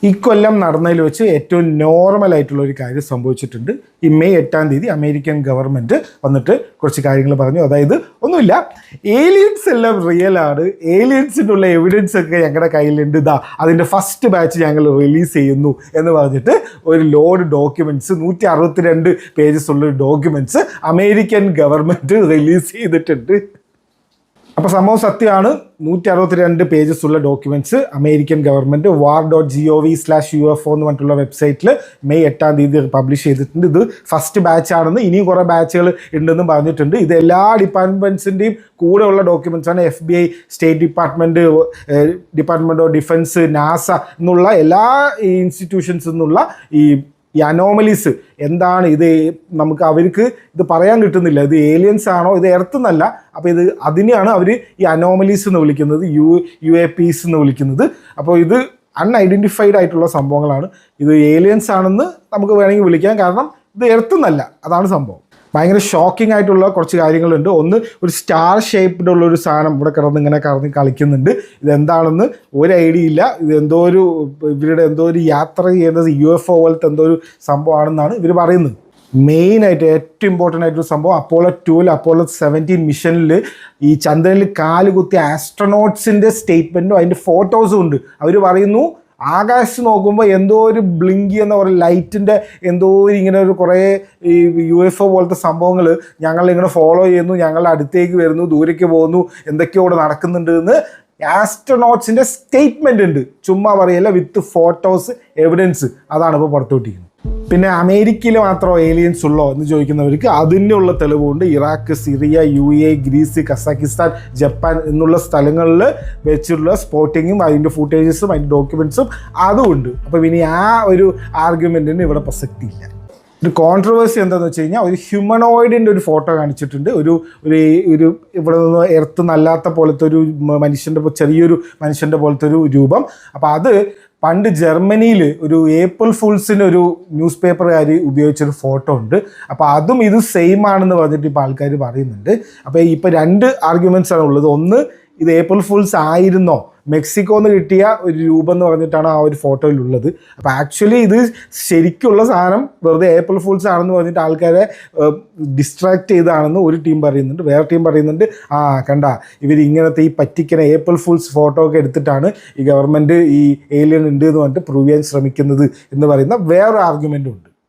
ഇക്കൊല്ലം നടന്നതിൽ വെച്ച് ഏറ്റവും നോർമലായിട്ടുള്ള ഒരു കാര്യം സംഭവിച്ചിട്ടുണ്ട്. ഈ മെയ് 8 അമേരിക്കൻ ഗവൺമെൻറ് വന്നിട്ട് കുറച്ച് കാര്യങ്ങൾ പറഞ്ഞു. അതായത് ഒന്നുമില്ല, ഏലിയൻസ് എല്ലാം റിയൽ ആണ്, ഏലിയൻസിനുള്ള എവിഡൻസ് ഒക്കെ ഞങ്ങളുടെ കയ്യിലുണ്ട്, ഇതാ അതിൻ്റെ ഫസ്റ്റ് ബാച്ച് ഞങ്ങൾ റിലീസ് ചെയ്യുന്നു എന്ന് പറഞ്ഞിട്ട് ഒരു ലോഡ് ഡോക്യുമെൻറ്റ്സ് 162 പേജസ് ഉള്ള ഡോക്യുമെൻറ്റ്സ് അമേരിക്കൻ ഗവൺമെൻറ് റിലീസ് ചെയ്തിട്ടുണ്ട്. അപ്പോൾ സംഭവം സത്യമാണ്. 162 പേജസ് ഉള്ള ഡോക്യുമെൻറ്റ്സ് അമേരിക്കൻ ഗവൺമെൻറ് war.gov/UFO എന്ന് പറഞ്ഞിട്ടുള്ള വെബ്സൈറ്റിൽ മെയ് 8 പബ്ലിഷ് ചെയ്തിട്ടുണ്ട്. ഇത് ഫസ്റ്റ് ബാച്ച് ആണെന്ന്, ഇനിയും കുറേ ബാച്ചുകൾ ഉണ്ടെന്നും പറഞ്ഞിട്ടുണ്ട്. ഇത് എല്ലാ ഡിപ്പാർട്ട്മെൻറ്റ്സിൻ്റെയും കൂടെയുള്ള ഡോക്യുമെൻറ്റ്സ് ആണ്. FBI, state department, department of defence, NASA എന്നുള്ള എല്ലാ ഇൻസ്റ്റിറ്റ്യൂഷൻസിൽ നിന്നുള്ള ഈ അനോമലീസ് എന്താണ് ഇത്, നമുക്ക് അവർക്ക് ഇത് പറയാൻ കിട്ടുന്നില്ല. ഇത് ഏലിയൻസ് ആണോ, ഇത് എർത്ത് എന്നല്ല. അപ്പോൾ അതിനെയാണ് അവർ ഈ അനോമലീസ് എന്ന് വിളിക്കുന്നത്, UAPs എന്ന് വിളിക്കുന്നത്. അപ്പോൾ ഇത് അൺഐഡൻറ്റിഫൈഡ് ആയിട്ടുള്ള സംഭവങ്ങളാണ്. ഇത് ഏലിയൻസ് ആണെന്ന് നമുക്ക് വേണമെങ്കിൽ വിളിക്കാം, കാരണം ഇത് എർത്ത് എന്നല്ല, അതാണ് സംഭവം. ഭയങ്കര ഷോക്കിംഗ് ആയിട്ടുള്ള കുറച്ച് കാര്യങ്ങളുണ്ട്. ഒന്ന്, ഒരു സ്റ്റാർ ഷേപ്പ്ഡ് ഉള്ളൊരു സാധനം ഇവിടെ ഇങ്ങനെ കറങ്ങി കളിക്കുന്നുണ്ട്. ഇതെന്താണെന്ന് ഒരു ഐഡിയ ഇല്ല. ഇത് ഇവരുടെ എന്തോ ഒരു യാത്ര ചെയ്യുന്നത് UFO പോലത്തെ എന്തോ ഒരു സംഭവമാണെന്നാണ് ഇവർ പറയുന്നത്. മെയിനായിട്ട് ഏറ്റവും ഇമ്പോർട്ടൻ്റ് ആയിട്ടൊരു സംഭവം, അപ്പോളോ 2 അപ്പോളോ 17 മിഷനിൽ ഈ ചന്ദ്രനിൽ കാല് കുത്തിയ ആസ്ട്രോനോട്ട്സിൻ്റെ സ്റ്റേറ്റ്മെൻറ്റും അതിൻ്റെ ഫോട്ടോസും ഉണ്ട്. അവർ പറയുന്നു ആകാശത്ത് നോക്കുമ്പോൾ എന്തോ ഒരു ബ്ലിങ്കി എന്ന ഒരു ലൈറ്റിൻ്റെ എന്തോ ഇങ്ങനെ ഒരു കുറേ ഈ UFO പോലത്തെ സംഭവങ്ങൾ ഞങ്ങളിങ്ങനെ ഫോളോ ചെയ്യുന്നു, ഞങ്ങളുടെ അടുത്തേക്ക് വരുന്നു, ദൂരേക്ക് പോകുന്നു, എന്തൊക്കെയോ ഇവിടെ നടക്കുന്നുണ്ട് എന്ന് ആസ്ട്രോനോട്ട്സിൻ്റെ സ്റ്റേറ്റ്മെൻ്റ് ഉണ്ട്. ചുമ്മാ പറയല്ല, വിത്ത് ഫോട്ടോസ്, എവിഡൻസ്. അതാണ് ഇപ്പോൾ പുറത്തുവിട്ടിരിക്കുന്നത്. പിന്നെ അമേരിക്കയിൽ മാത്രമോ ഏലിയൻസ് ഉള്ളോ എന്ന് ചോദിക്കുന്നവർക്ക് അതിനുള്ള തെളിവുണ്ട്. Iraq, Syria, UAE, Greece, Kazakhstan, Japan എന്നുള്ള സ്ഥലങ്ങളിൽ വെച്ചുള്ള സ്പോട്ടിങ്ങും അതിൻ്റെ ഫുട്ടേജസും അതിൻ്റെ ഡോക്യുമെൻറ്റ്സും അതുമുണ്ട്. അപ്പോൾ ഇനി ആ ഒരു ആർഗ്യുമെൻറ്റിന് ഇവിടെ പ്രസക്തിയില്ല. ഒരു കോൺട്രവേഴ്സി എന്താണെന്ന് വെച്ച് കഴിഞ്ഞാൽ, ഒരു ഹ്യൂമനോയിഡിൻ്റെ ഒരു ഫോട്ടോ കാണിച്ചിട്ടുണ്ട്. ഒരു ഇവിടെ നിന്ന് എർത്ത് നല്ലാത്ത പോലത്തെ ഒരു മനുഷ്യൻ്റെ, ചെറിയൊരു മനുഷ്യൻ്റെ പോലത്തെ ഒരു രൂപം. അപ്പോൾ അത് പണ്ട് ജർമ്മനിയിൽ ഒരു ഏപ്രിൽ ഫൂൾസിന് ഒരു ന്യൂസ് പേപ്പറുകാർ ഉപയോഗിച്ചൊരു ഫോട്ടോ ഉണ്ട്. അപ്പോൾ അതും ഇത് സെയിം ആണെന്ന് പറഞ്ഞിട്ട് ഇപ്പോൾ ആൾക്കാർ പറയുന്നുണ്ട്. അപ്പോൾ ഇപ്പോൾ 2 ആർഗ്യുമെൻറ്റ്സ് ആണ് ഉള്ളത്. ഒന്ന്, ഇത് ഏപ്രിൽ ഫൂൾസ് ആയിരുന്നോ, മെക്സിക്കോന്ന് കിട്ടിയ ഒരു രൂപം എന്ന് പറഞ്ഞിട്ടാണ് ആ ഒരു ഫോട്ടോയിലുള്ളത്. അപ്പോൾ ആക്ച്വലി ഇത് ശരിക്കുള്ള സാധനം വെറുതെ ഏപ്രിൽ ഫൂൾസ് ആണെന്ന് പറഞ്ഞിട്ട് ആൾക്കാരെ ഡിസ്ട്രാക്ട് ചെയ്താണെന്ന് ഒരു ടീം പറയുന്നുണ്ട്. വേറെ ടീം പറയുന്നുണ്ട്, കണ്ട ഇവരിങ്ങനത്തെ ഈ പറ്റിക്കുന്ന ഏപ്രിൽ ഫൂൾസ് ഫോട്ടോ ഒക്കെ എടുത്തിട്ടാണ് ഈ ഗവൺമെൻറ് ഈ ഏലിയൻ ഉണ്ട് എന്ന് പറഞ്ഞിട്ട് പ്രൂവ് ചെയ്യാൻ ശ്രമിക്കുന്നത് എന്ന് പറയുന്ന വേറെ ആർഗ്യുമെൻറ്റും ഉണ്ട്.